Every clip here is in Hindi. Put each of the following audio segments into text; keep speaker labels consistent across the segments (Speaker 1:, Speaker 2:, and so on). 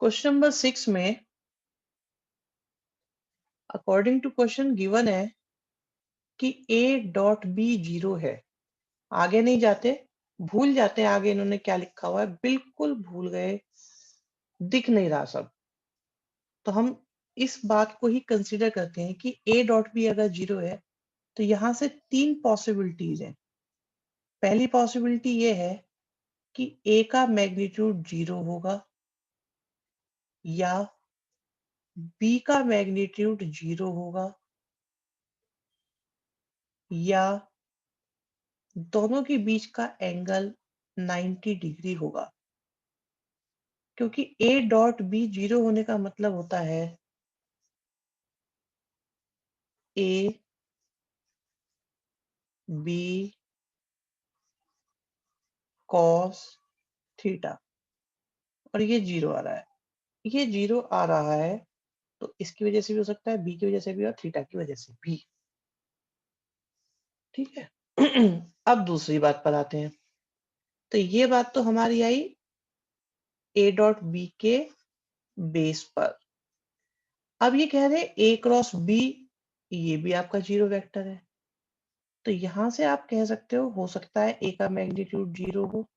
Speaker 1: क्वेश्चन नंबर 6 में अकॉर्डिंग टू क्वेश्चन गिवन है कि a डॉट बी 0 है। आगे नहीं जाते, भूल जाते हैं आगे इन्होंने क्या लिखा हुआ है, बिल्कुल भूल गए, दिख नहीं रहा सब। तो हम इस बात को ही कंसीडर करते हैं कि a डॉट बी अगर 0 है तो यहां से 3 पॉसिबिलिटीज हैं। पहली पॉसिबिलिटी ये है कि a का मैग्नीट्यूड 0 होगा या b का मैग्नीट्यूड 0 होगा या दोनों के बीच का एंगल 90 डिग्री होगा। क्योंकि a डॉट बी 0 होने का मतलब होता है a b cos थीटा और ये 0 आ रहा है। ये 0 आ रहा है तो इसकी वजह से भी हो सकता है, b की वजह से भी और थीटा की वजह से भी। ठीक है। अब दूसरी बात पर आते हैं। तो ये बात तो हमारी आई a डॉट बी के बेस पर। अब ये कह रहे हैं a क्रॉस b, ये भी आपका 0 वेक्टर है। तो यहां से आप कह सकते हो सकता है a का मैग्नीट्यूड 0 हो,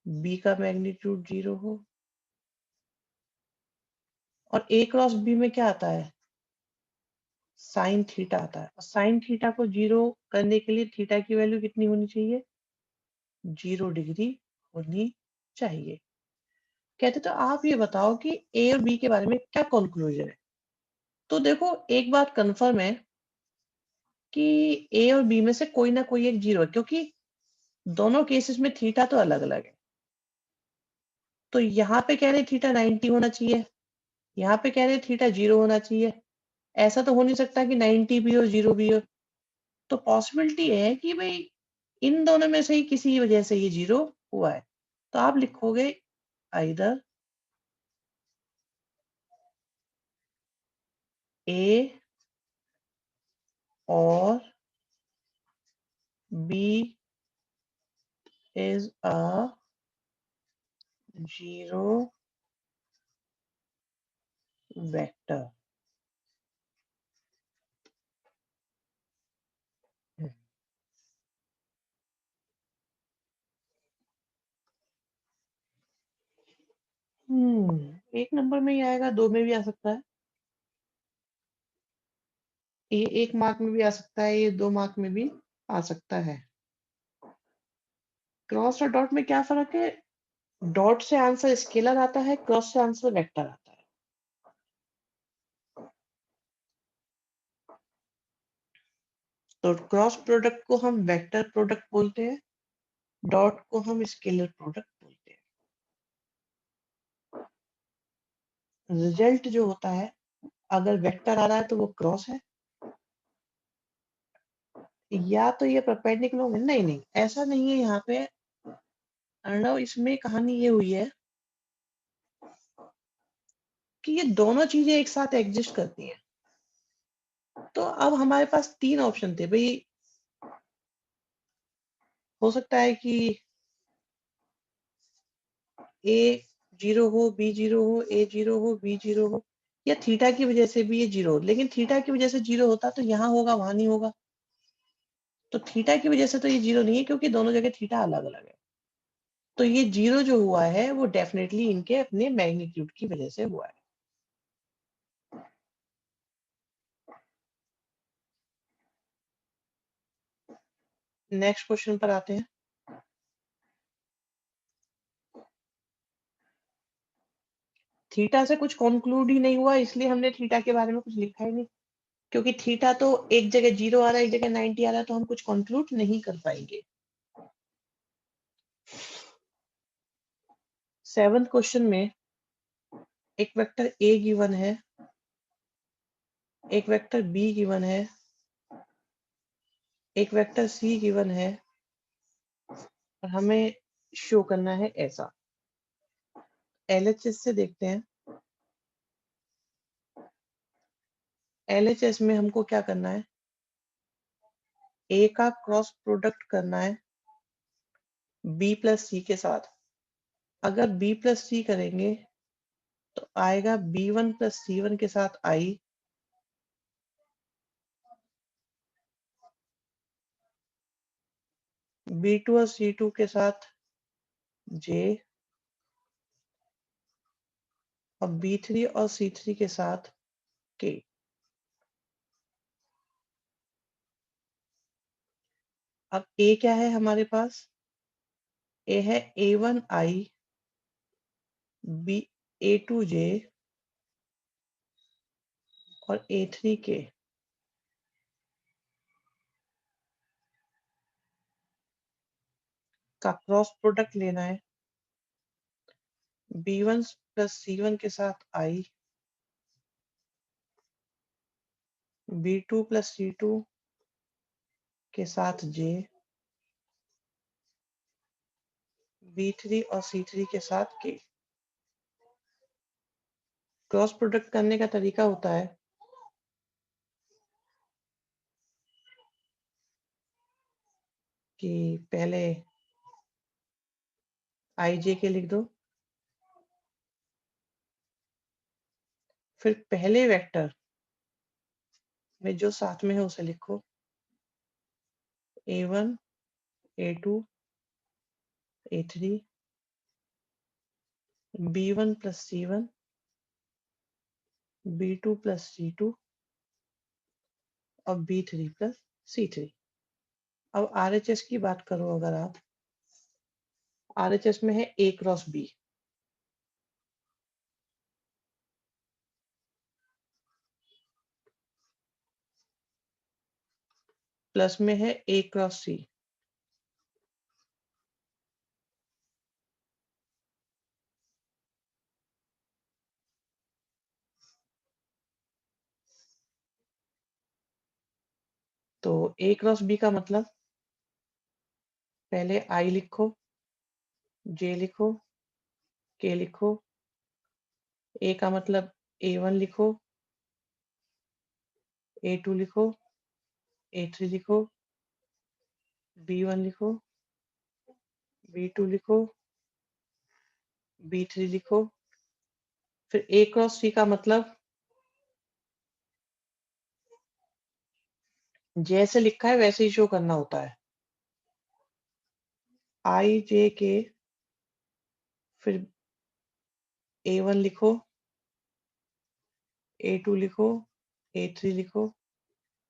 Speaker 1: b का मैग्नीट्यूड 0 हो और a क्रॉस b में क्या आता है, साइन थीटा आता है। और साइन थीटा को 0 करने के लिए थीटा की वैल्यू कितनी होनी चाहिए, 0 डिग्री होनी चाहिए। कहते तो आप ये बताओ कि a और b के बारे में क्या कंक्लूजन है। तो देखो एक बात कंफर्म है कि a और b में से कोई ना कोई एक 0 है, क्योंकि दोनों केसेस में थीटा तो अलग अलग है। तो यहाँ पे कह रहे थीटा 90 होना चाहिए, यहाँ पे कह रहे थीटा 0 होना चाहिए। ऐसा तो हो नहीं सकता कि 90 भी हो 0 भी हो। तो पॉसिबिलिटी है कि भाई इन दोनों में से ही किसी वजह से ये 0 हुआ है। तो आप लिखोगे आइदर a और b is a 0 vector। एक नंबर में ही आएगा, 2 में भी आ सकता है, ये 1 मार्क में भी आ सकता है, ये 2 मार्क में भी आ सकता है। क्रॉस और डॉट में क्या फर्क है, डॉट से आंसर स्केलर आता है, क्रॉस से आंसर वेक्टर आता है। तो क्रॉस प्रोडक्ट को हम वेक्टर प्रोडक्ट बोलते हैं, डॉट को हम स्केलर प्रोडक्ट बोलते हैं। रिजल्ट जो होता है अगर वेक्टर आ रहा है तो वो क्रॉस है, या तो ये परपेंडिकुलर होंगे। नहीं नहीं, ऐसा नहीं है यहाँ पे अर्णव। इसमें कहानी ये हुई है कि ये दोनों चीजें एक साथ एग्जिस्ट करती हैं। तो अब हमारे पास 3 ऑप्शन थे भाई। हो सकता है कि a 0 हो, b 0 हो, a 0 हो, b 0 हो, या थीटा की वजह से भी ये 0 हो। लेकिन थीटा की वजह से 0 होता तो यहाँ होगा, वहां नहीं होगा। तो थीटा की वजह से तो ये 0 नहीं है, क्योंकि दोनों जगह थीटा अलग अलग है। तो ये 0 जो हुआ है वो डेफिनेटली इनके अपने मैग्नीट्यूड की वजह से हुआ है। नेक्स्ट क्वेश्चन पर आते हैं। थीटा से कुछ कंक्लूड ही नहीं हुआ, इसलिए हमने थीटा के बारे में कुछ लिखा ही नहीं। क्योंकि थीटा तो एक जगह 0 आ रहा है, एक जगह 90 आ रहा है, तो हम कुछ कंक्लूड नहीं कर पाएंगे। 7th क्वेश्चन में एक वेक्टर a गिवन है, एक वेक्टर b गिवन है, एक वेक्टर c गिवन है और हमें शो करना है ऐसा। LHS से देखते हैं। LHS में हमको क्या करना है, a का क्रॉस प्रोडक्ट करना है b प्लस c के साथ। अगर b प्लस सी करेंगे तो आएगा b1 प्लस c1 के साथ i, b2 और c2 के साथ j, और b3 और c3 के साथ k। अब a क्या है हमारे पास? a है a1i, b a2j और a3k का क्रॉस प्रोडक्ट लेना है। b1 प्लस c1 के साथ i, b2 प्लस c2 के साथ j, b3 और c3 के साथ k। क्रॉस प्रोडक्ट करने का तरीका होता है कि पहले i j के लिख दो, फिर पहले वेक्टर में जो साथ में है उसे लिखो, a1 a2 a3 b1 plus c1 b2 plus c2 और b3 प्लस c3। अब RHS की बात करो, अगर आप RHS में है a क्रॉस b, प्लस में है a क्रॉस c, तो a क्रॉस b का मतलब पहले i लिखो, j लिखो, k लिखो, a का मतलब a1 लिखो, a2 लिखो, a3 लिखो, b1 लिखो, b2 लिखो, b3 लिखो। फिर a क्रॉस c का मतलब जैसे लिखा है वैसे ही शो करना होता है। i j k, फिर a1 लिखो, a2 लिखो, a3 लिखो,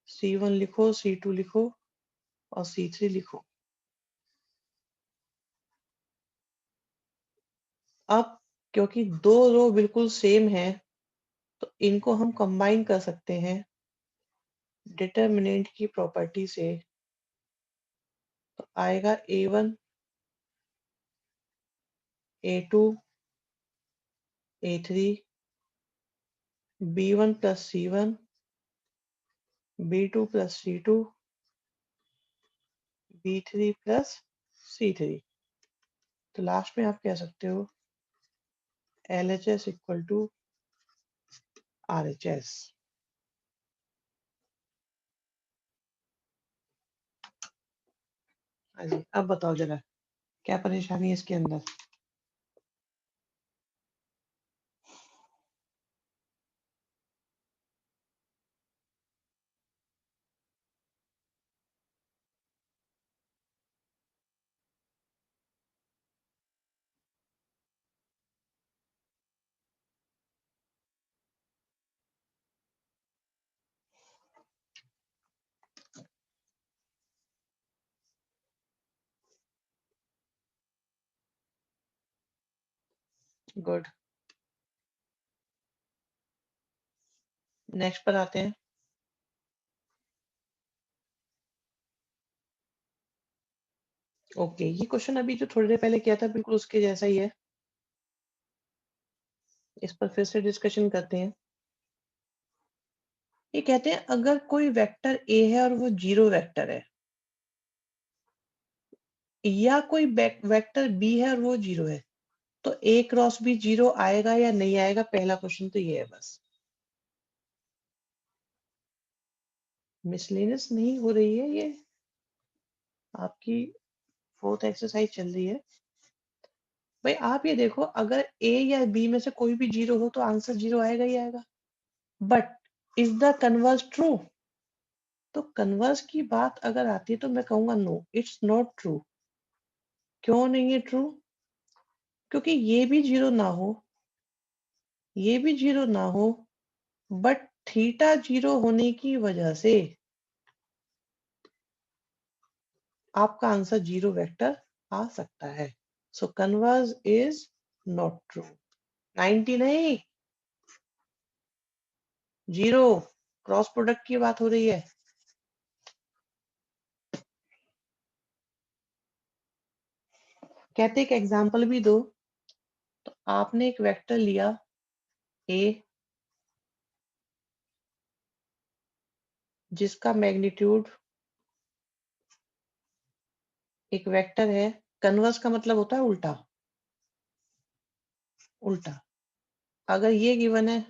Speaker 1: c1 लिखो, c2 लिखो और c3 लिखो। अब क्योंकि दो रो बिल्कुल सेम है तो इनको हम कंबाइन कर सकते हैं डिटरमिनेंट की प्रॉपर्टी से। तो आएगा a1 a2 a3 b1 plus c1 b2 plus c2 b3 plus c3। तो लास्ट में आप कह सकते हो LHS इक्वल टू RHS। हाँ जी, अब बताओ जरा क्या परेशानी है इसके अंदर। गुड, नेक्स्ट पर आते हैं। ओके, ये क्वेश्चन अभी जो थोड़ी देर पहले किया था बिल्कुल उसके जैसा ही है। इस पर फिर से डिस्कशन करते हैं। ये कहते हैं अगर कोई वेक्टर ए है और वो जीरो वेक्टर है, या कोई वेक्टर बी है और वो जीरो है, तो ए क्रॉस बी जीरो आएगा या नहीं आएगा? पहला क्वेश्चन तो ये है बस। मिसलेनियस नहीं हो रही है ये, आपकी फोर्थ एक्सरसाइज चल रही है। भाई आप ये देखो, अगर ए या बी में से कोई भी जीरो हो तो आंसर जीरो आएगा ही आएगा। But is the converse true? तो कन्वर्स की बात अगर आती है तो मैं कहूंगा नो, इट्स नॉट ट्रू। क्यों नहीं है ट्रू? क्योंकि ये भी जीरो ना हो, ये भी जीरो ना हो, बट थीटा जीरो होने की वजह से आपका आंसर जीरो वेक्टर आ सकता है। सो कन्वर्स इज नॉट ट्रू। 90 नहीं, जीरो। क्रॉस प्रोडक्ट की बात हो रही है। कहते एक एग्जाम्पल भी दो। तो आपने एक वेक्टर लिया ए, जिसका मैग्नीट्यूड एक वेक्टर है। कन्वर्स का मतलब होता है उल्टा, उल्टा। अगर ये गिवन है,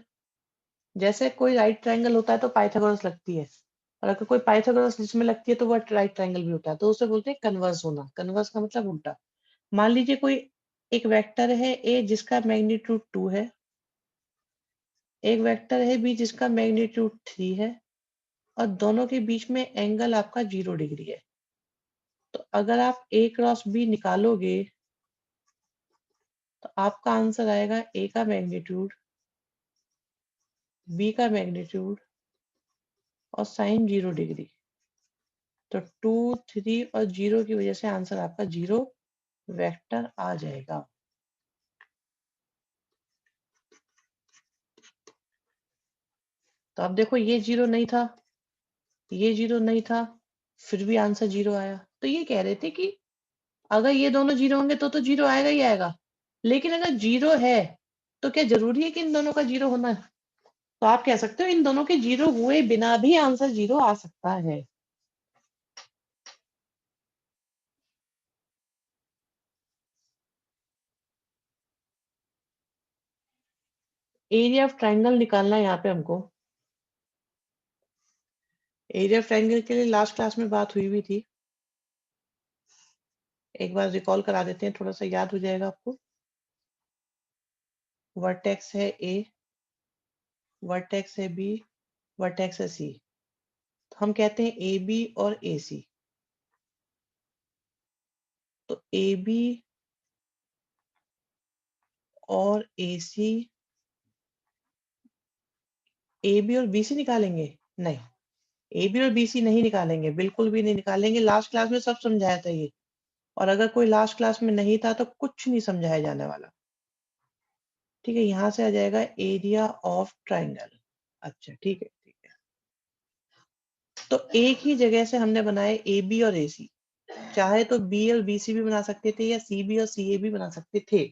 Speaker 1: जैसे कोई राइट ट्रायंगल होता है तो पाइथागोरस लगती है, और अगर कोई पाइथागोरस जिसमें लगती है तो वह राइट ट्रायंगल भी होता है, तो उसे बोलते हैं कन्वर्स होना। कन्वर्स का मतलब उल्टा। मान लीजिए कोई एक वेक्टर है ए जिसका मैग्नीट्यूड 2 है, एक वेक्टर है बी जिसका मैग्नीट्यूड 3 है, और दोनों के बीच में एंगल आपका 0 डिग्री है। तो अगर आप ए क्रॉस बी निकालोगे तो आपका आंसर आएगा ए का मैग्नीट्यूड, बी का मैग्नीट्यूड और साइन 0 डिग्री। तो 2, 3 और 0 की वजह से आंसर आपका जीरो वेक्टर आ जाएगा। तो अब देखो, ये जीरो नहीं था, ये जीरो नहीं था, फिर भी आंसर जीरो आया। तो ये कह रहे थे कि अगर ये दोनों जीरो होंगे तो जीरो आएगा ही आएगा। लेकिन अगर जीरो है तो क्या जरूरी है कि इन दोनों का जीरो होना है? तो आप कह सकते हो इन दोनों के जीरो हुए बिना भी आंसर जीरो आ सकता है। एरिया ऑफ ट्राइंगल निकालना है यहाँ पे हमको। एरिया ऑफ ट्राइंगल के लिए लास्ट क्लास में बात हुई हुई थी, एक बार रिकॉल करा देते हैं, थोड़ा सा याद हो जाएगा आपको। वर्टेक्स है ए, वर्टेक्स है बी, वर्टेक्स है सी। तो हम कहते हैं ए बी और ए सी। तो ए बी और ए सी, ए बी और बी सी निकालेंगे? नहीं, ए बी और बी सी नहीं निकालेंगे, बिल्कुल भी नहीं निकालेंगे। लास्ट क्लास में सब समझाया था ये, और अगर कोई लास्ट क्लास में नहीं था तो कुछ नहीं समझाया जाने वाला। ठीक है, यहाँ से आ जाएगा एरिया ऑफ ट्राइंगल। अच्छा ठीक है, ठीक है। तो एक ही जगह से हमने बनाए ए बी और ए सी। चाहे तो बी और बी सी भी बना सकते थे, या सी बी और सी ए भी बना सकते थे।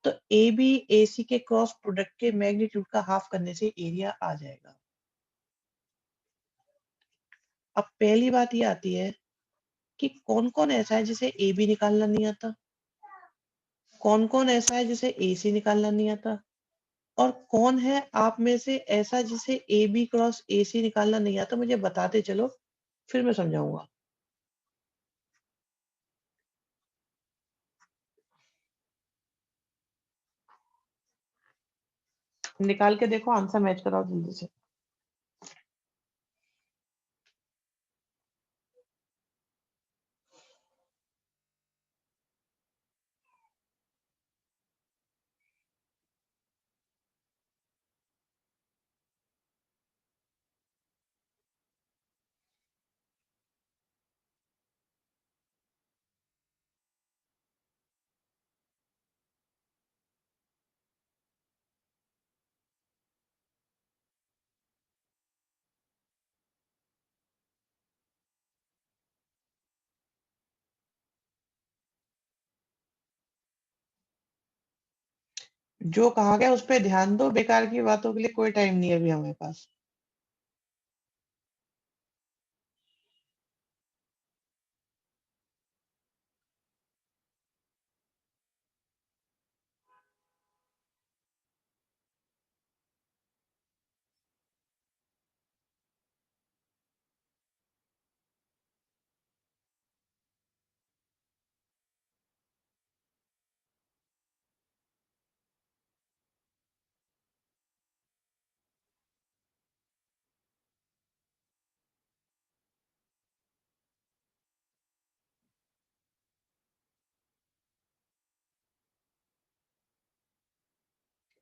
Speaker 1: तो ए बी ए सी के क्रॉस प्रोडक्ट के मैग्नीट्यूड का हाफ करने से एरिया आ जाएगा। अब पहली बात ये आती है कि कौन कौन ऐसा है जिसे ए बी निकालना नहीं आता, कौन कौन ऐसा है जिसे ए सी निकालना नहीं आता, और कौन है आप में से ऐसा जिसे ए बी क्रॉस ए सी निकालना नहीं आता। मुझे बताते चलो, फिर मैं समझाऊंगा। निकाल के देखो, आंसर मैच कराओ जल्दी से। जो कहा गया उस पर ध्यान दो, बेकार की बातों के लिए कोई टाइम नहीं है अभी हमारे पास।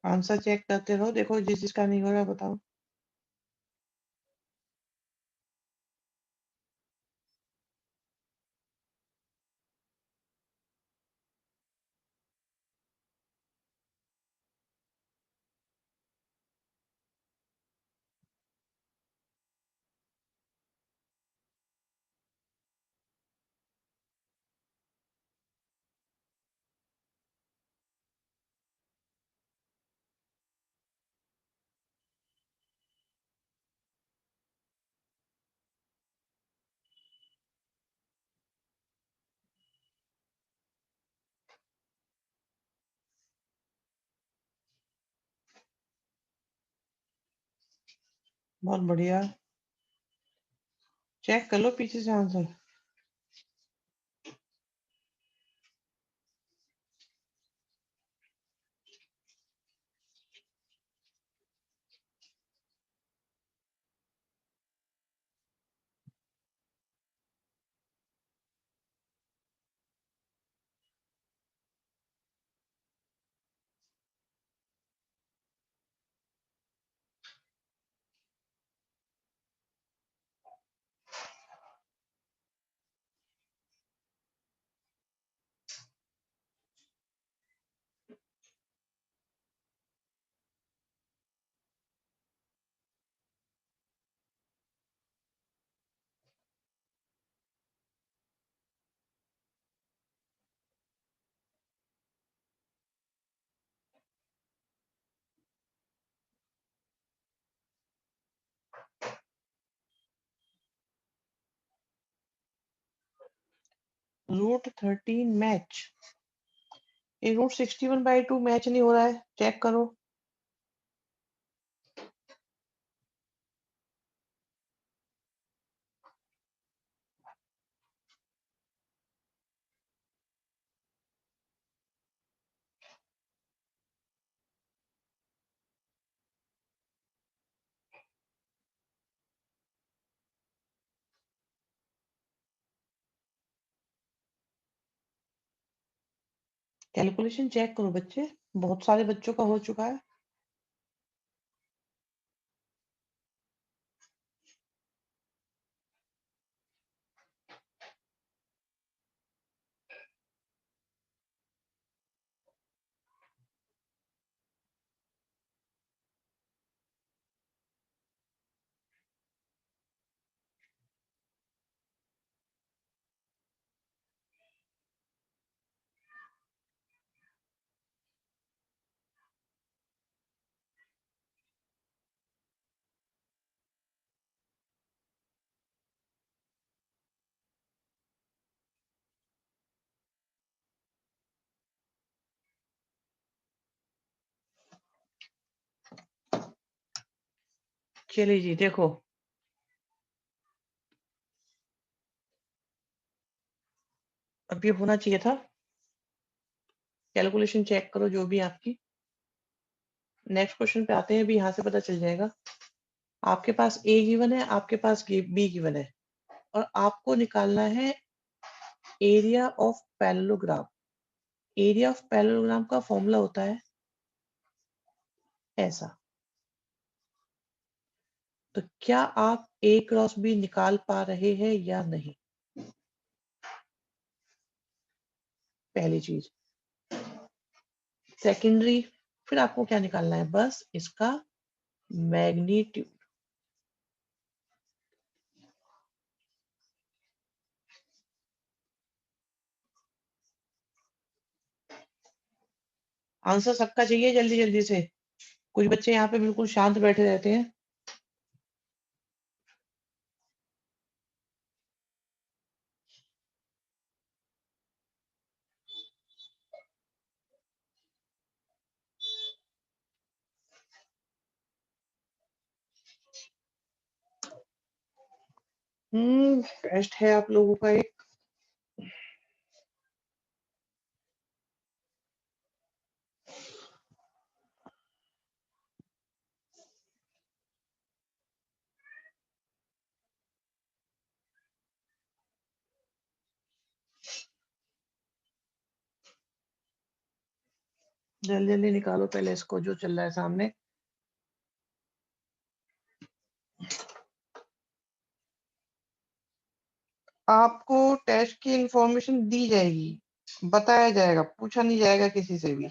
Speaker 1: आंसर चेक करते रहो, देखो जिस जिसका नहीं हो रहा बताओ। बहुत बढ़िया, चेक कर लो पीछे से आंसर। √13 मैच, ये √61/2 मैच नहीं हो रहा है, चेक करो। कैलकुलेशन चेक करो बच्चे, बहुत सारे बच्चों का हो चुका है। चलिए जी देखो, अब ये होना चाहिए था। कैलकुलेशन चेक करो जो भी आपकी। नेक्स्ट क्वेश्चन पे आते हैं, अभी यहाँ से पता चल जाएगा। आपके पास ए गिवन है, आपके पास बी गिवन है, और आपको निकालना है area of parallelogram. Area of parallelogram का फॉर्मूला होता है ऐसा। तो क्या आप ए क्रॉस बी निकाल पा रहे हैं या नहीं, पहली चीज। सेकेंडरी, फिर आपको क्या निकालना है, बस इसका मैग्नीट्यूड। आंसर सबका चाहिए जल्दी जल्दी से, कुछ बच्चे यहाँ पे बिल्कुल शांत बैठे रहते हैं। टेस्ट है आप लोगों का एक। जल्दी जल्दी निकालो पहले इसको जो चल रहा है सामने। आपको टेस्ट की इंफॉर्मेशन दी जाएगी, बताया जाएगा, पूछा नहीं जाएगा किसी से भी।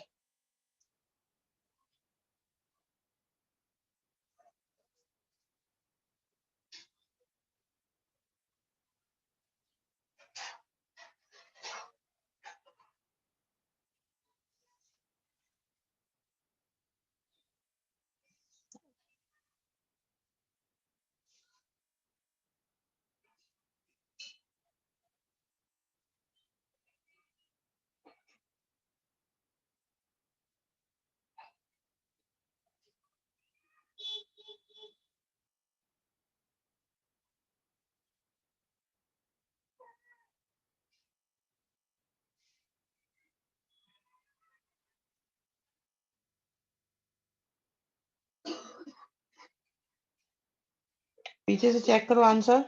Speaker 1: पीछे से चेक करो आंसर,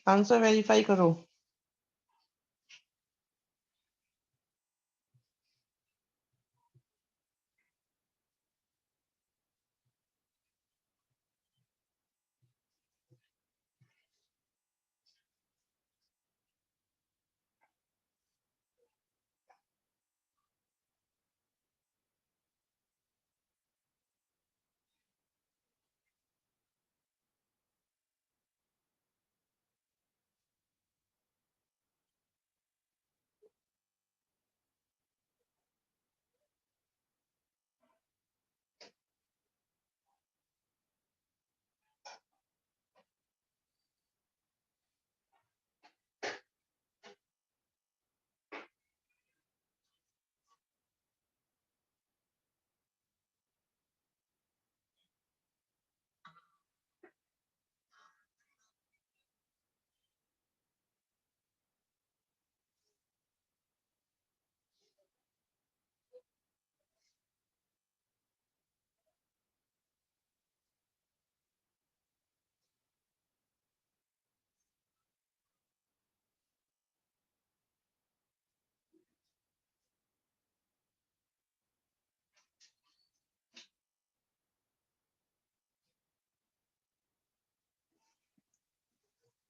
Speaker 1: आंसर वेरीफाई करो।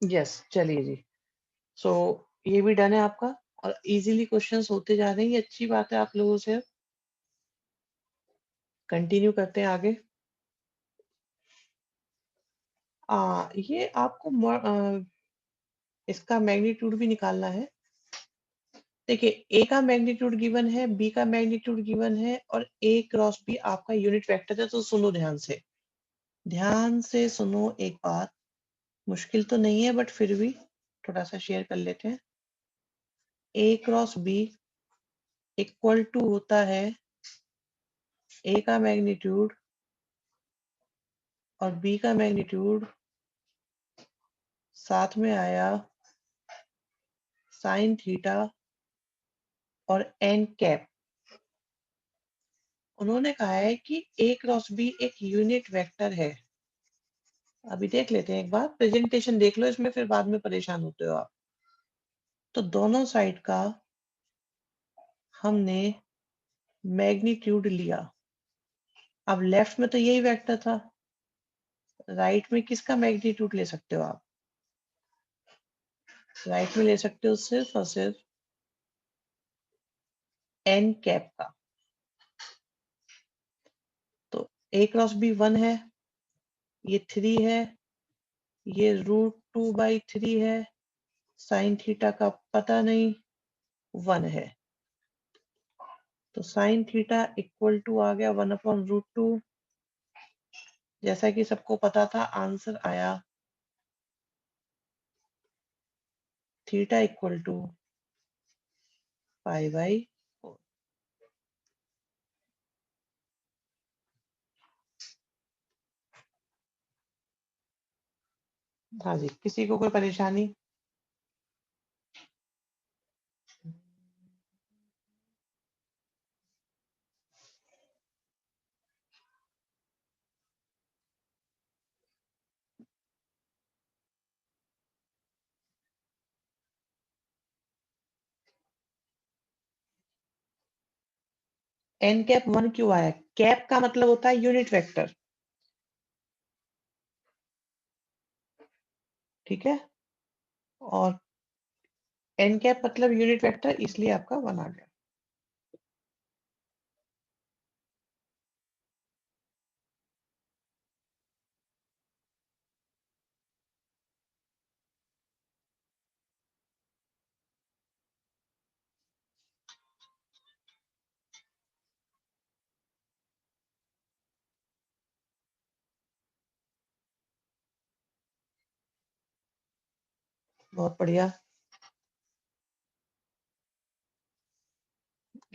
Speaker 1: यस, चलिए जी। सो ये भी डन है आपका, और इजीली क्वेश्चंस होते जा रहे हैं, ये अच्छी बात है आप लोगों से। कंटिन्यू करते हैं आगे। ये आपको इसका मैग्नीट्यूड भी निकालना है। देखिए, ए का मैग्नीट्यूड गिवन है, बी का मैग्नीट्यूड गिवन है, और ए क्रॉस बी आपका यूनिट वेक्टर है। तो सुनो ध्यान से, ध्यान से सुनो एक बात, मुश्किल तो नहीं है बट फिर भी थोड़ा सा शेयर कर लेते हैं। ए क्रॉस बी इक्वल टू होता है ए का मैग्नीट्यूड और बी का मैग्नीट्यूड, साथ में आया साइन थीटा और एन कैप। उन्होंने कहा है कि ए क्रॉस बी एक यूनिट वेक्टर है। अभी देख लेते हैं एक बार, प्रेजेंटेशन देख लो इसमें, फिर बाद में परेशान होते हो आप। तो दोनों साइड का हमने मैग्नीट्यूड लिया। अब लेफ्ट में तो यही वेक्टर था, राइट में किसका मैग्नीट्यूड ले सकते हो आप? राइट में ले सकते हो सिर्फ और सिर्फ एन कैप का। तो ए क्रॉस बी 1 है, ये 3 है, ये √2/3 है, साइन थीटा का पता नहीं, 1 है। तो साइन थीटा इक्वल टू आ गया 1/√2। जैसा कि सबको पता था, आंसर आया थीटा इक्वल टू π/4। हाँ जी, किसी को कोई परेशानी? एन कैप 1 क्यों आया? कैप का मतलब होता है यूनिट वेक्टर, ठीक है? और एन कैप मतलब यूनिट वेक्टर, इसलिए आपका 1 आ गया। बहुत बढ़िया।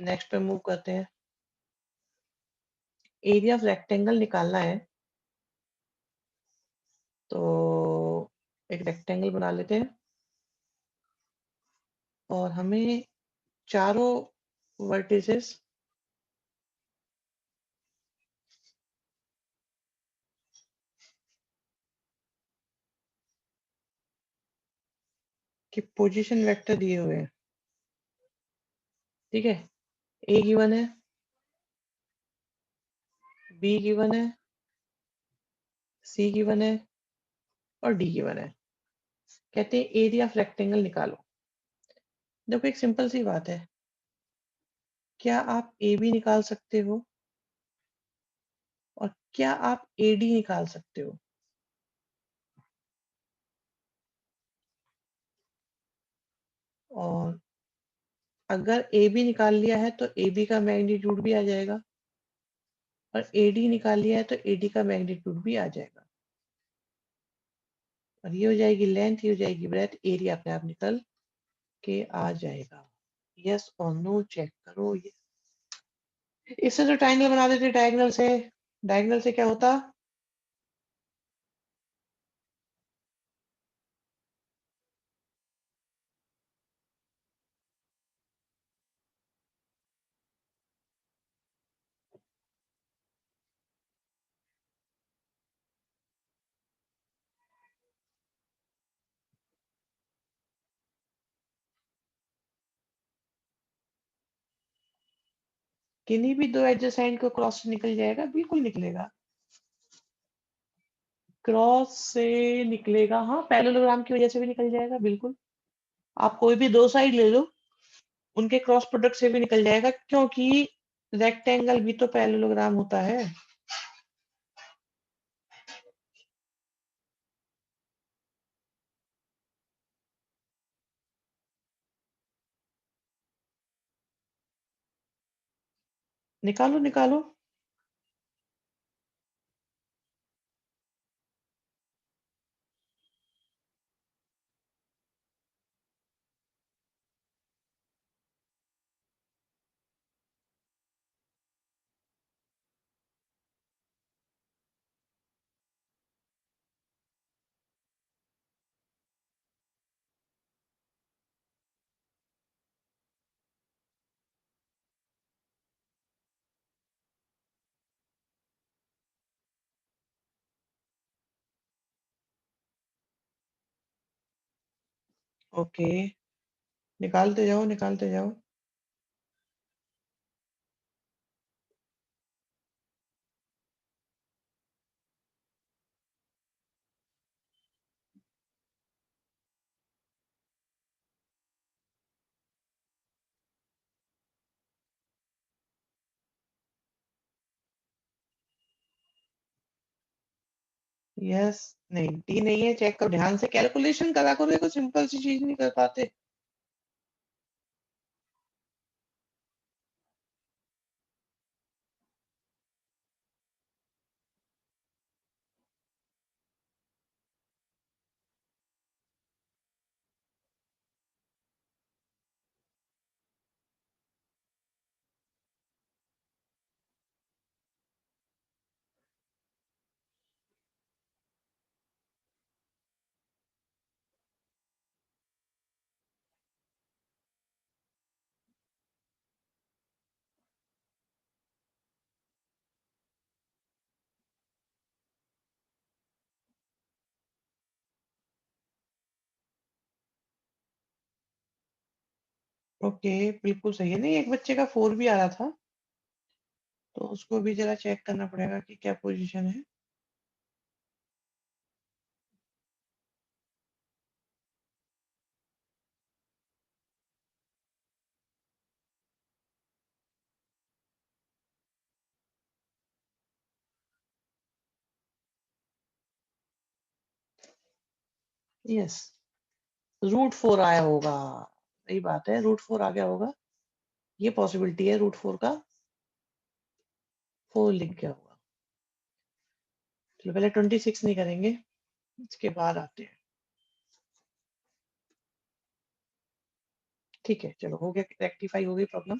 Speaker 1: नेक्स्ट पे मूव करते हैं। एरिया ऑफ रेक्टेंगल निकालना है, तो एक रेक्टेंगल बना लेते हैं और हमें चारों वर्टिसेस के पोजीशन वेक्टर दिए हुए हैं, ठीक है? ए गिवन है, बी गिवन है, सी गिवन है और डी गिवन है। कहते हैं एरिया ऑफ रेक्टेंगल निकालो। देखो एक सिंपल सी बात है, क्या आप ए बी निकाल सकते हो और क्या आप ए डी निकाल सकते हो? और अगर ए बी निकाल लिया है तो ए बी का मैग्नीट्यूड भी आ जाएगा और ए डी निकाल लिया है तो ए डी का मैग्नीट्यूड भी आ जाएगा। और ये हो जाएगी लेंथ, ये हो जाएगी ब्रेथ, एरिया अपने आप निकल के आ जाएगा। यस और नो चेक करो। ये इससे तो ट्रायंगल बना देते डायगोनल से। डायगोनल से क्या होता? किन्हीं भी दो एडजेसेंट को क्रॉस से निकल जाएगा, बिल्कुल निकलेगा। क्रॉस से निकलेगा, हाँ पैरेललोग्राम की वजह से भी निकल जाएगा, बिल्कुल। आप कोई भी दो साइड ले लो, उनके क्रॉस प्रोडक्ट से भी निकल जाएगा, क्योंकि रेक्टेंगल भी तो पैरेललोग्राम होता है। निकालो निकालो। ओके, निकालते जाओ निकालते जाओ। यस, नहीं डी नहीं है, चेक करो ध्यान से, कैलकुलेशन करा करो, ये कोई सिंपल सी चीज नहीं कर पाते। ओके, बिल्कुल सही है। नहीं, एक बच्चे का 4 भी आ रहा था, तो उसको भी जरा चेक करना पड़ेगा कि क्या पोजीशन है। यस, √4 आया होगा। सही बात है, √4 आ गया होगा। ये पॉसिबिलिटी है, √4 का 4 लिख गया होगा। चलो पहले 26 नहीं करेंगे, इसके बाद आते हैं। ठीक है, चलो हो गया, रेक्टिफाई हो गई प्रॉब्लम।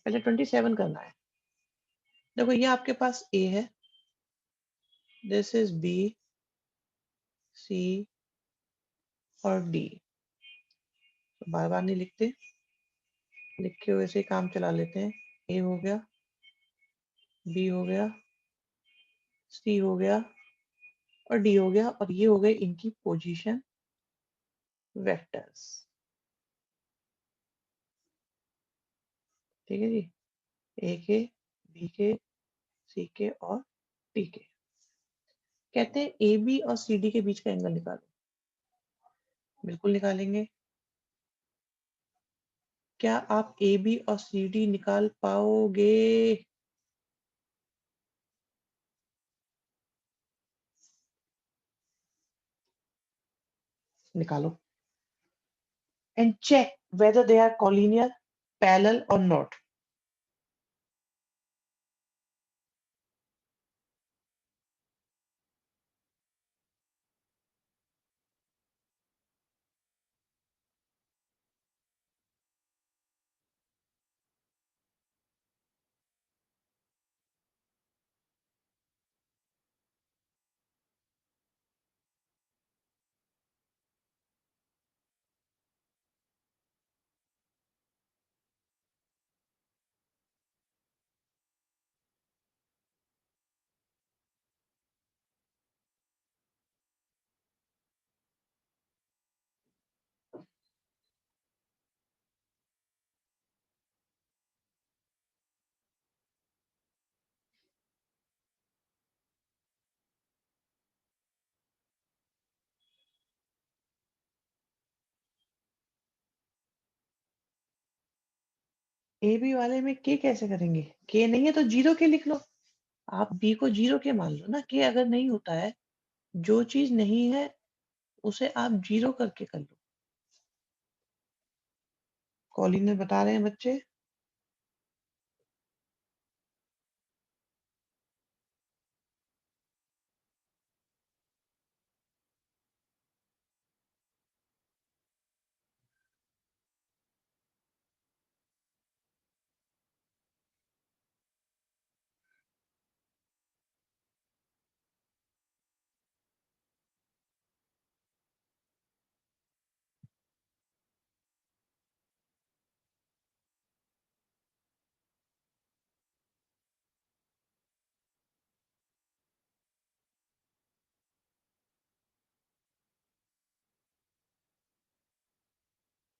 Speaker 1: पहले 27 करना है। देखो ये आपके पास ए है, दिस इज बी, सी और डी। तो बार बार नहीं लिखते, लिख के वैसे ही काम चला लेते हैं। ए हो गया, बी हो गया, सी हो गया और डी हो गया, और ये हो गए इनकी पोजीशन वेक्टर्स। ठीक है जी, ए के, बी के, सी के और डी के। कहते हैं ए बी और सी डी के बीच का एंगल निकालो। बिल्कुल निकालेंगे। क्या आप ए बी और सी डी निकाल पाओगे? निकालो and check whether they are collinear, parallel or not. A B वाले में के कैसे करेंगे? के नहीं है तो जीरो के लिख लो। आप बी को जीरो के मान लो ना, के अगर नहीं होता है, जो चीज नहीं है उसे आप जीरो करके कर लो। कॉलिन ने बता रहे हैं बच्चे।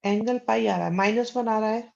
Speaker 1: एंगल पाई आ रहा है, -1 आ रहा है।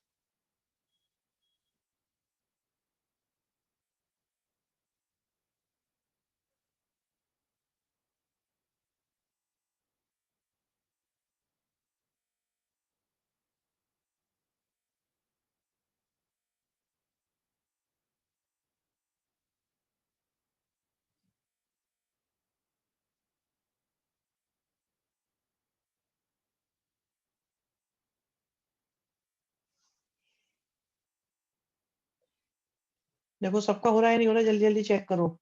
Speaker 1: देखो सबका हो रहा है नहीं हो रहा, जल्दी जल्दी चेक करो।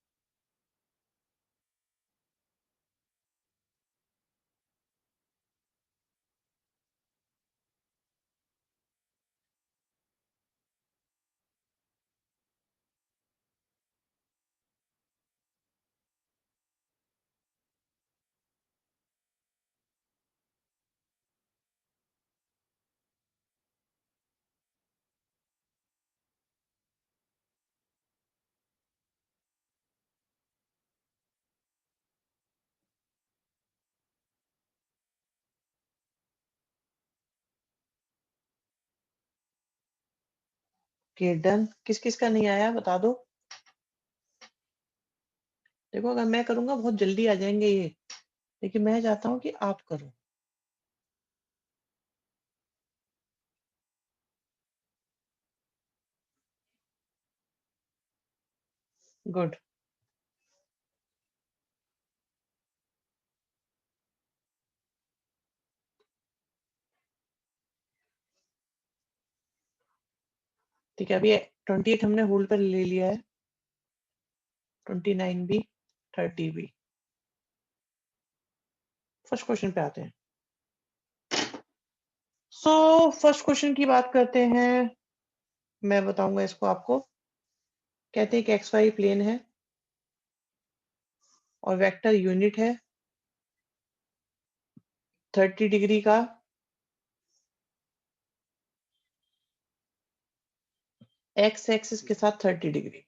Speaker 1: Okay done. किस किस का नहीं आया बता दो। देखो अगर मैं करूंगा बहुत जल्दी आ जाएंगे ये, लेकिन मैं चाहता हूँ कि आप करो। गुड। ठीक है, अभी 28 हमने होल्ड पर ले लिया है, 29 भी, 30 भी। फर्स्ट क्वेश्चन पे आते हैं। सो फर्स्ट क्वेश्चन की बात करते हैं। मैं बताऊंगा इसको आपको। कहते हैं कि एक्स वाई प्लेन है और वेक्टर यूनिट है 30 डिग्री का। एक्स एक्सिस के साथ 30 डिग्री।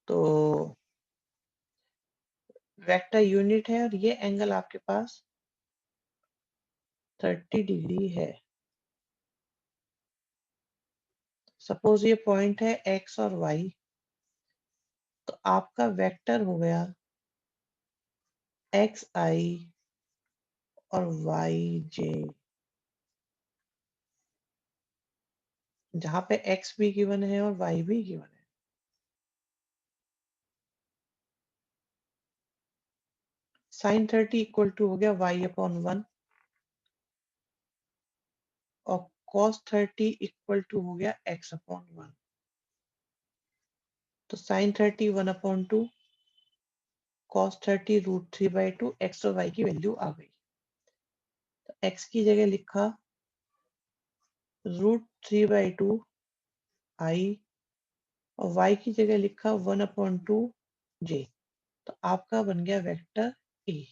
Speaker 1: तो वेक्टर यूनिट है और ये एंगल आपके पास 30 डिग्री है। सपोज ये पॉइंट है एक्स और वाई, तो आपका वेक्टर हो गया एक्स आई और वाई जे, जहां पे एक्स भी गिवन है और वाई भी गिवन है। साइन 30 इक्वल टू हो गया वाई अपॉन 1 और कॉस 30 इक्वल टू हो गया एक्स अपॉन 1। तो साइन 30 1/2, कॉस 30 √3/2, एक्स और वाई की वैल्यू आ गई। तो एक्स की जगह लिखा √3/2 आई और y की जगह लिखा 1/2 j। तो आपका बन गया वेक्टर ए।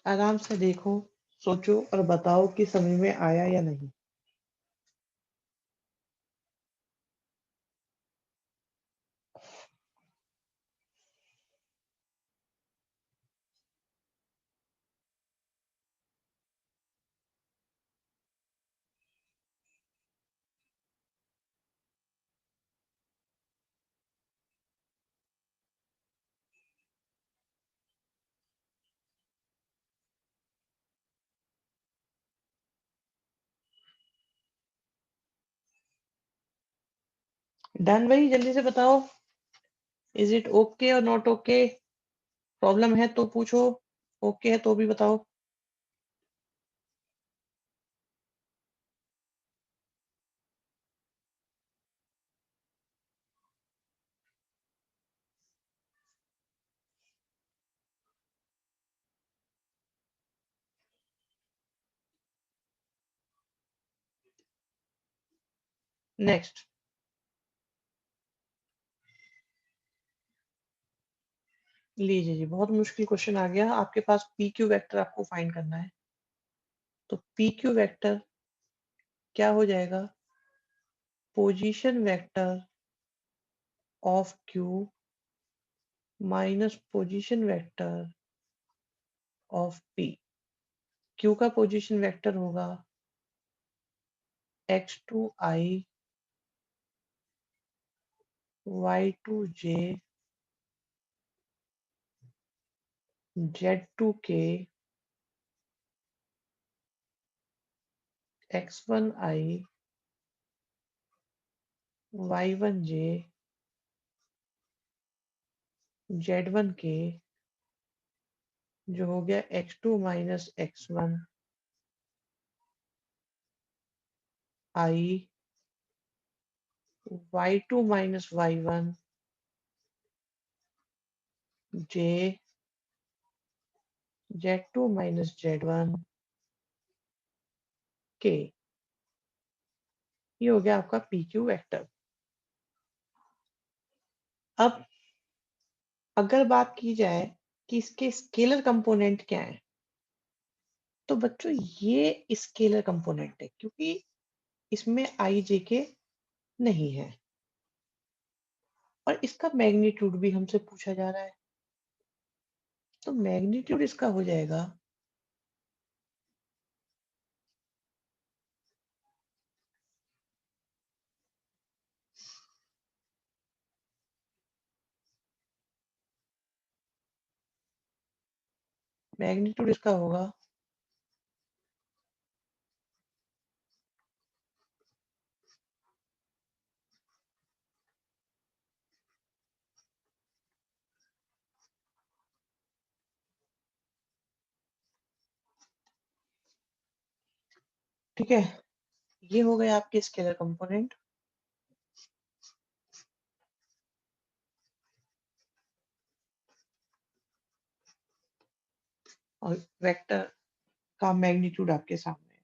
Speaker 1: आराम से देखो, सोचो और बताओ कि समझ में आया या नहीं। डन भाई, जल्दी से बताओ। इज इट ओके और नॉट ओके? प्रॉब्लम है तो पूछो, ओके है तो भी बताओ। नेक्स्ट। लीजिए जी, बहुत मुश्किल क्वेश्चन आ गया। आपके पास पी क्यू वेक्टर आपको फाइंड करना है। तो पी क्यू वेक्टर क्या हो जाएगा? Position vector of Q minus position vector of P. Q का पोजीशन वेक्टर होगा x2i y2j z2k x1i y1j z1k, जो हो गया x2 minus x1 i y2 minus y1 j z2 minus z1 k। ये हो गया आपका पी क्यू वेक्टर। अब अगर बात की जाए कि इसके स्केलर कंपोनेंट क्या है, तो बच्चों ये स्केलर कंपोनेंट है क्योंकि इसमें आई जे के नहीं है। और इसका मैग्नीट्यूड भी हमसे पूछा जा रहा है, तो मैग्नीट्यूड इसका हो जाएगा मैग्नीट्यूड इसका होगा ठीक है। ये हो गए आपके स्केलर कंपोनेंट। और वेक्टर का मैग्नीट्यूड आपके सामने है।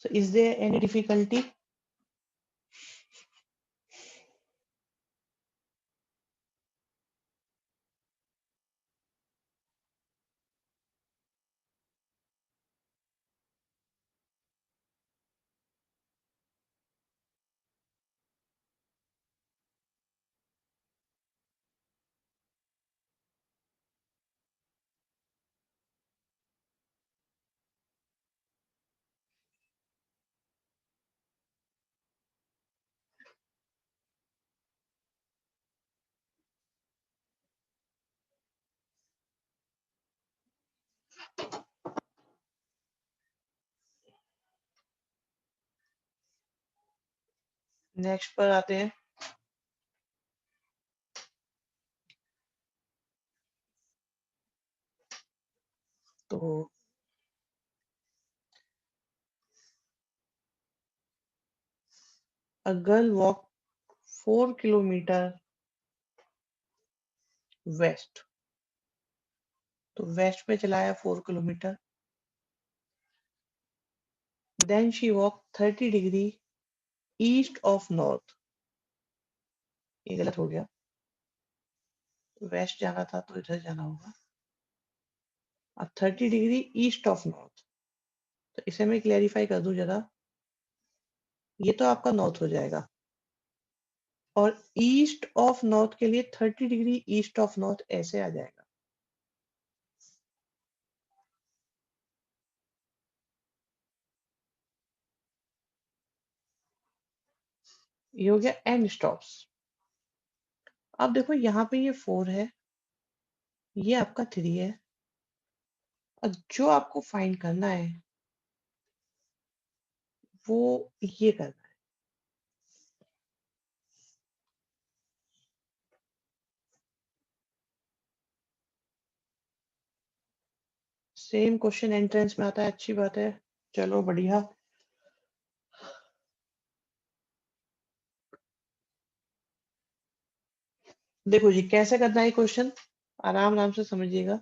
Speaker 1: So is there any difficulty? Next पर आते हैं। तो a girl walk 4 kilometre west, तो वेस्ट में चलाया 4 kilometre, then she walk 30 degree east of north. ये गलत हो गया, वेस्ट जाना था तो इधर जाना होगा। अब 30 डिग्री ईस्ट ऑफ नॉर्थ, तो इसे मैं क्लेरिफाई कर दूं जरा, ये तो आपका नॉर्थ हो जाएगा, और ईस्ट ऑफ नॉर्थ के लिए 30 डिग्री ईस्ट ऑफ नॉर्थ ऐसे आ जाएगा। ये हो गया एंड स्टॉप्स। अब देखो यहाँ पे ये 4 है, ये आपका 3 है, और जो आपको फाइंड करना है वो ये करना है। सेम क्वेश्चन एंट्रेंस में आता है, अच्छी बात है, चलो बढ़िया। देखो जी कैसे करना है क्वेश्चन, आराम आराम से समझिएगा।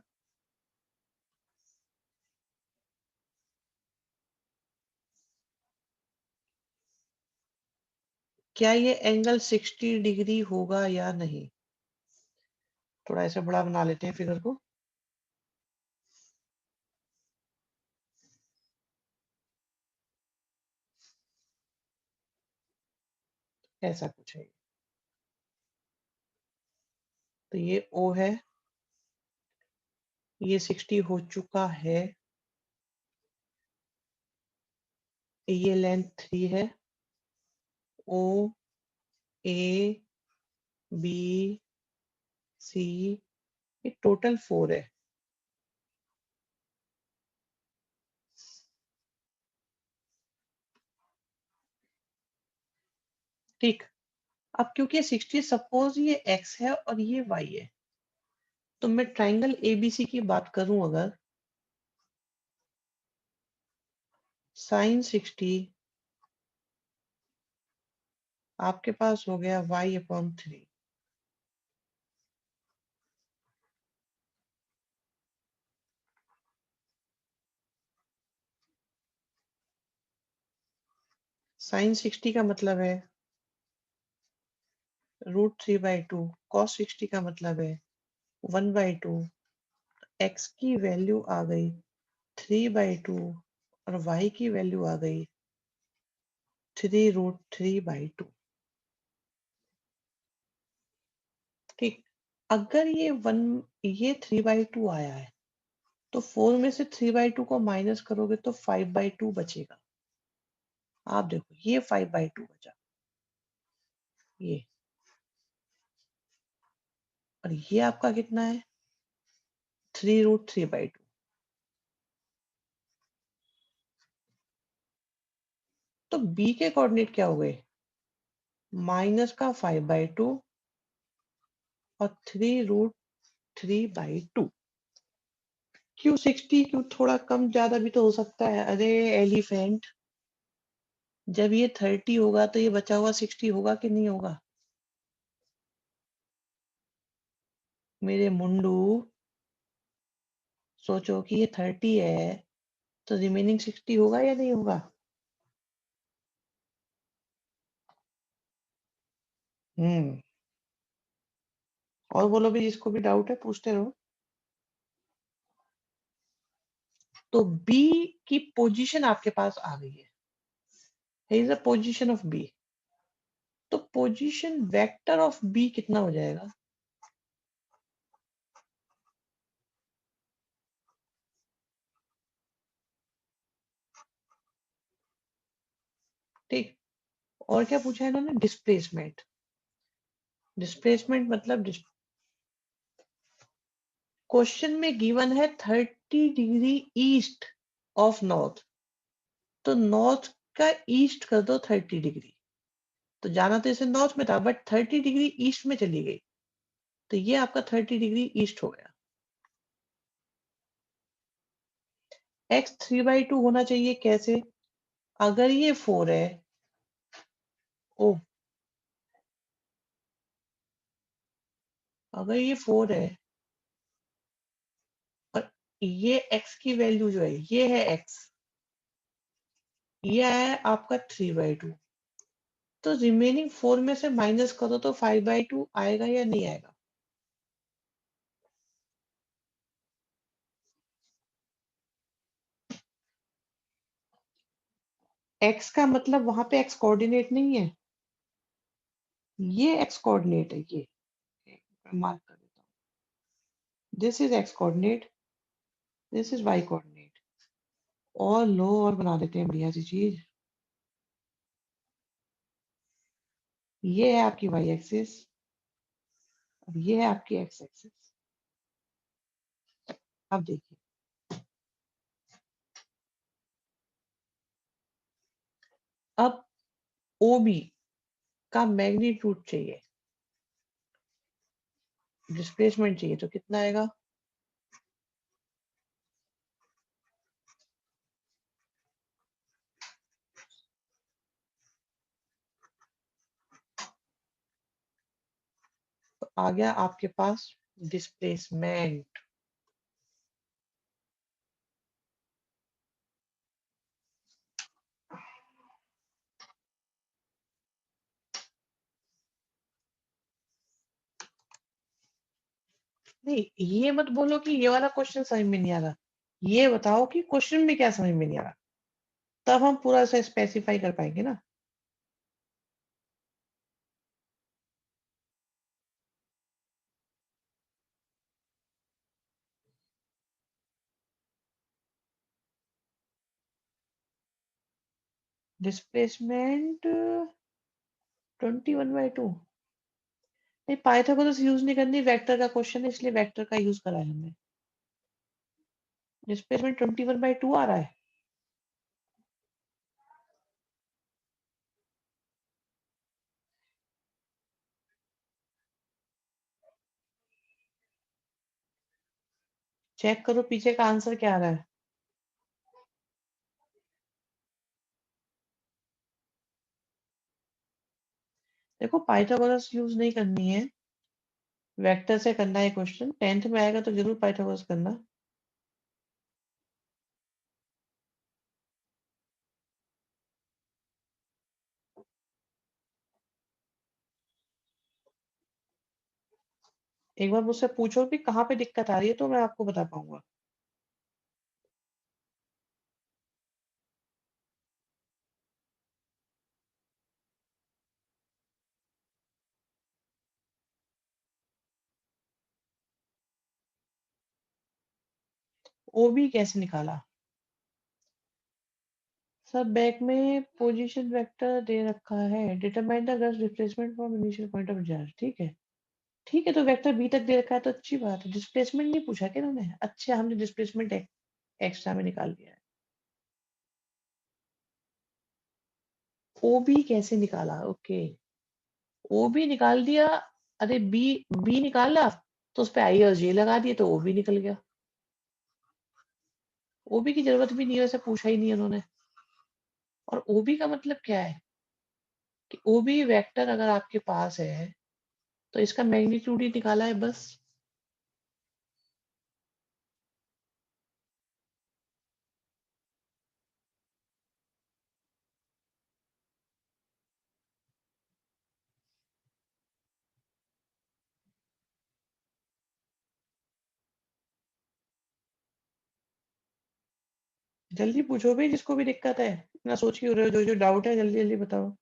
Speaker 1: क्या ये एंगल 60 डिग्री होगा या नहीं? थोड़ा ऐसे बड़ा बना लेते हैं फिगर को। ऐसा कुछ है, तो ये O है, ये 60 हो चुका है, ये लेंथ 3 है, O A B C, ये टोटल 4 है। ठीक, अब क्योंकि 60 सपोज ये x है और ये y है, तो मैं ट्राइंगल ABC की बात करूं अगर, साइन 60 आपके पास हो गया y/3। साइन 60 का मतलब है √3/2, cos 60 का मतलब है 1/2। x की वैल्यू आ गई 3/2 और y की वैल्यू आ गई 3√3/2। ठीक। अगर ये 3/2 आया है तो 4 में से 3/2 को माइनस करोगे तो 5/2 बचेगा। आप देखो ये 5/2 बचा, ये, और ये आपका कितना है? 3√3/2। तो बी के कोऑर्डिनेट क्या हो गए? माइनस का 5/2 और 3√3/2। क्यों 60? क्यों थोड़ा कम ज्यादा भी तो हो सकता है। अरे एलिफेंट, जब ये 30 होगा तो ये बचा हुआ 60 होगा कि नहीं होगा? मेरे मुंडू, सोचो कि ये 30 है तो रिमेनिंग 60 होगा या नहीं होगा? हम्म। और बोलो भी, जिसको भी डाउट है पूछते रहो। तो बी की पोजीशन आपके पास आ गई है। Here is the position of B। तो पोजीशन वेक्टर ऑफ बी कितना हो जाएगा? ठीक। और क्या पूछा है इन्होंने? डिस्प्लेसमेंट। डिस्प्लेसमेंट मतलब क्वेश्चन में गिवन है 30 डिग्री ईस्ट ऑफ नॉर्थ। तो नॉर्थ का ईस्ट कर दो 30 डिग्री। तो जाना तो इसे नॉर्थ में था, बट 30 डिग्री ईस्ट में चली गई। तो ये आपका 30 डिग्री ईस्ट हो गया। एक्स 3/2 होना चाहिए कैसे? अगर ये 4 है, ओ, अगर ये 4 है और ये एक्स की वैल्यू जो है, ये है एक्स, ये है आपका 3/2। तो रिमेनिंग 4 में से माइनस करो तो 5/2 आएगा या नहीं आएगा? एक्स का मतलब वहां पे एक्स कोऑर्डिनेट नहीं है, ये एक्स कोऑर्डिनेट है। ये मार्क कर देता हूँ। This is X coordinate, this is Y coordinate. और लो, और बना देते हैं बढ़िया सी चीज। ये है आपकी वाई एक्सिस और ये है आपकी एक्स एक्सिस। अब देखिए, अब ओबी का मैग्नीट्यूड चाहिए, डिस्प्लेसमेंट चाहिए, तो कितना आएगा? तो आ गया आपके पास डिस्प्लेसमेंट। नहीं, ये मत बोलो कि ये वाला क्वेश्चन समझ में नहीं आ रहा। ये बताओ कि क्वेश्चन में क्या समझ में नहीं आ रहा, तब हम पूरा सा स्पेसिफाई कर पाएंगे ना। डिस्प्लेसमेंट 21/2। नहीं, पाइथागोरस यूज नहीं करनी, वेक्टर का क्वेश्चन है इसलिए वेक्टर का यूज करा है हमने। डिस्प्लेसमेंट 21/2 आ रहा है। चेक करो पीछे का आंसर क्या आ रहा है। देखो, पाइथागोरस यूज नहीं करनी है, वेक्टर से करना है क्वेश्चन। 10th में आएगा तो जरूर पाइथागोरस करना। एक बार मुझसे पूछो कि कहाँ पे दिक्कत आ रही है तो मैं आपको बता पाऊंगा। ओबी कैसे निकाला? सब बैक में पोजीशन वेक्टर दे रखा है, determine the gross displacement from initial point of charge. ठीक है, ठीक है, तो वेक्टर बी तक दे रखा है तो अच्छी बात है। डिस्प्लेसमेंट नहीं पूछा क्या इन्होंने? अच्छा, हमने डिस्प्लेसमेंट एक्स्ट्रा में निकाल दिया है। ओबी कैसे निकाला? ओके, ओबी निकाल दिया। अरे बी, बी निकाला तो उस पे आई और जे लगा दिए तो ओबी निकल गया। ओबी की जरूरत भी नहीं है, वैसे पूछा ही नहीं उन्होंने। और ओबी का मतलब क्या है कि ओबी वेक्टर अगर आपके पास है तो इसका मैग्नीट्यूड ही निकाला है बस। जल्दी पूछो भाई, जिसको भी दिक्कत है। ना सोच के हो रहे हो, जो जो डाउट है जल्दी जल्दी बताओ।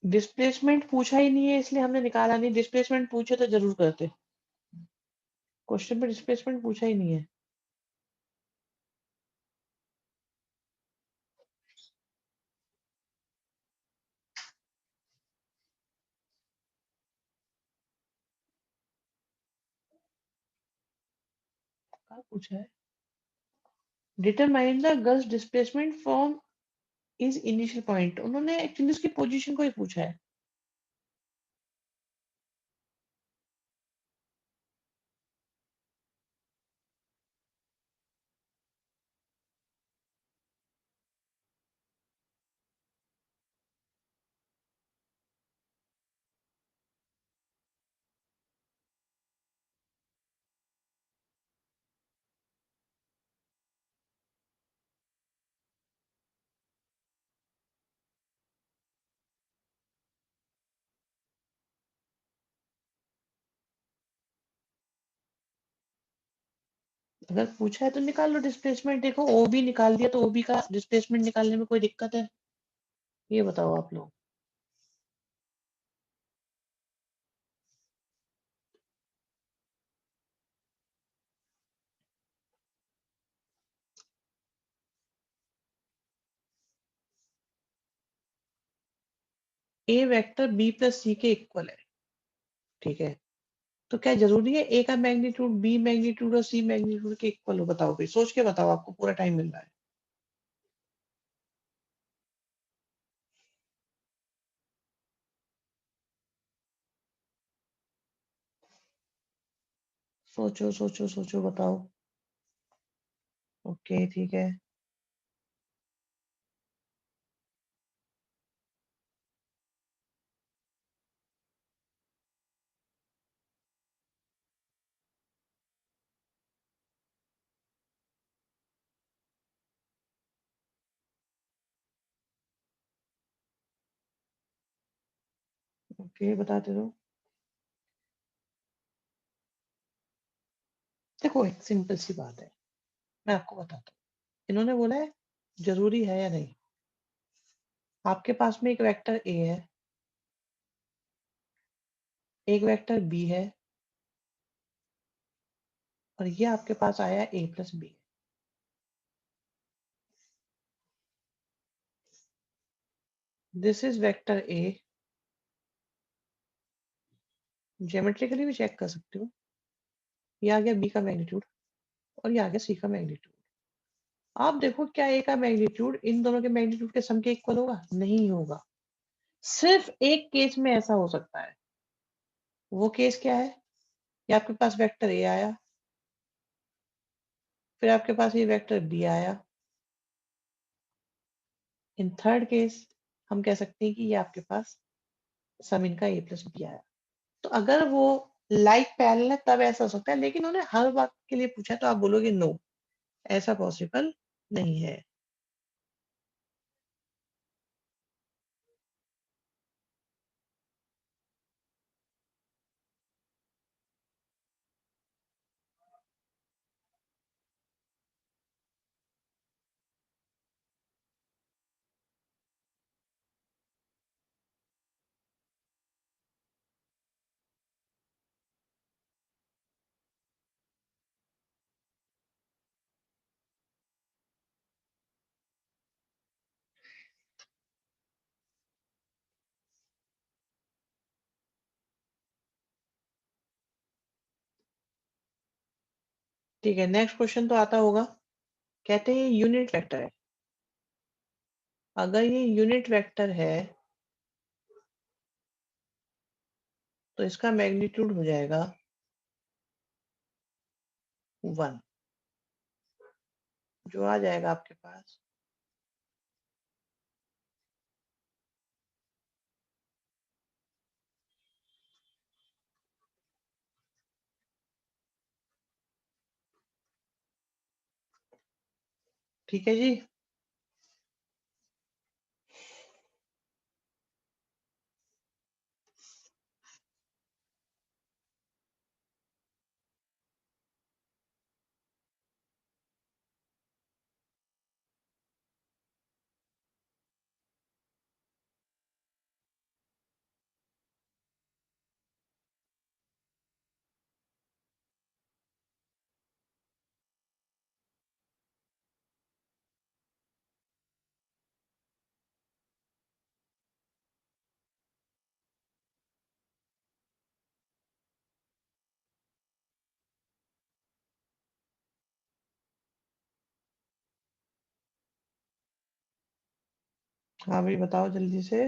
Speaker 1: डिस्प्लेसमेंट पूछा ही नहीं है इसलिए हमने निकाला नहीं। डिस्प्लेसमेंट पूछे तो जरूर करते। क्वेश्चन में डिस्प्लेसमेंट पूछा ही नहीं है। कहाँ पूछा है? Determine the girls displacement from is initial point, उन्होंने एक्चुअली उसकी पोजीशन को ही पूछा है। अगर पूछा है तो निकाल लो डिस्प्लेसमेंट। देखो ओबी निकाल दिया तो ओबी का डिस्प्लेसमेंट निकालने में कोई दिक्कत है? ये बताओ आप लोग। ए वेक्टर बी प्लस सी के इक्वल है। ठीक है, तो क्या जरूरी है ए का मैग्नीट्यूड बी मैग्नीट्यूड और सी मैग्नीट्यूड के इक्वल हो? बताओ भाई, सोच के बताओ, आपको पूरा टाइम मिल रहा है। सोचो सोचो सोचो, बताओ। ओके, ठीक है। ओके, बताते रहो। देखो, एक सिंपल सी बात है, मैं आपको बताता हूँ। इन्होंने बोला है जरूरी है या नहीं। आपके पास में एक वेक्टर ए है, एक वेक्टर बी है, और ये आपके पास आया A plus B. This is vector A. Geometrically भी चेक कर सकते हो। ये आ गया बी का मैग्नीट्यूड और ये आ गया सी का मैग्नीट्यूड। आप देखो, क्या ए का मैग्नीट्यूड इन दोनों के मैग्नीट्यूड के सम के इक्वल होगा? नहीं होगा। सिर्फ एक केस में ऐसा हो सकता है। वो केस क्या है? कि आपके पास वेक्टर ए आया, फिर आपके पास ये वेक्टर बी आया, इन थर्ड केस हम कह सकते हैं कि ये आपके पास सम इनका ए प्लस बी आया। तो अगर वो लाइक पैरेलल है तब ऐसा हो सकता है, लेकिन उन्होंने हर बात के लिए पूछा तो आप बोलोगे नो, ऐसा पॉसिबल नहीं है। ठीक है, नेक्स्ट क्वेश्चन तो आता होगा। कहते हैं यूनिट वेक्टर है। अगर ये यूनिट वेक्टर है तो इसका मैग्नीट्यूड हो जाएगा 1, जो आ जाएगा आपके पास ठीक है जी। हाँ भाई बताओ जल्दी से।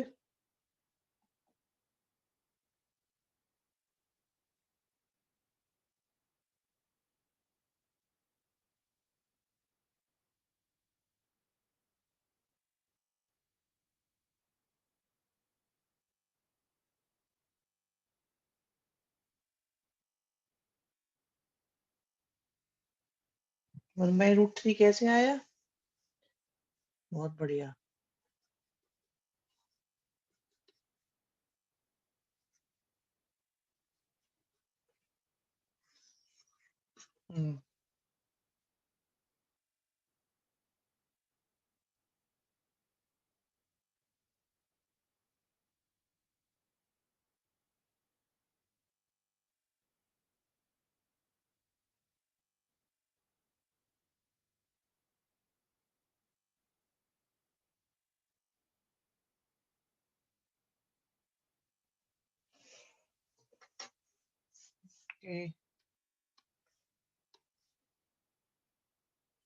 Speaker 1: वन बाई रूट थ्री कैसे आया? बहुत बढ़िया। हम्म,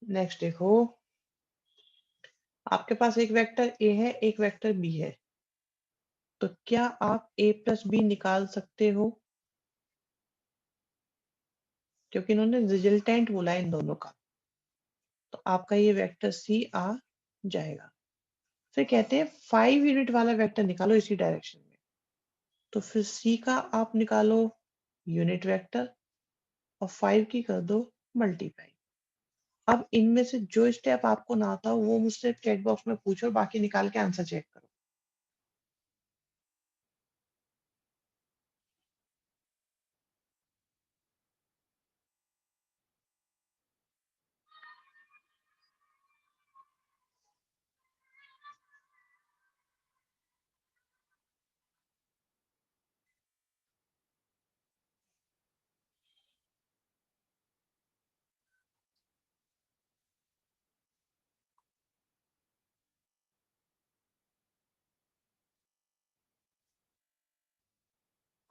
Speaker 1: नेक्स्ट देखो, आपके पास एक वेक्टर ए है, एक वेक्टर बी है, तो क्या आप ए प्लस बी निकाल सकते हो? क्योंकि इन्होंने रिजल्टेंट बोला है इन दोनों का, तो आपका ये वेक्टर सी आ जाएगा। फिर कहते हैं 5 यूनिट वाला वेक्टर निकालो इसी डायरेक्शन में, तो फिर सी का आप निकालो यूनिट वेक्टर और 5 की कर दो मल्टीप्लाई। अब इनमें से जो स्टेप आपको ना आता हो वो मुझसे चैट बॉक्स में पूछो, बाकी निकाल के आंसर चेक करो।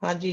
Speaker 1: हाँ जी।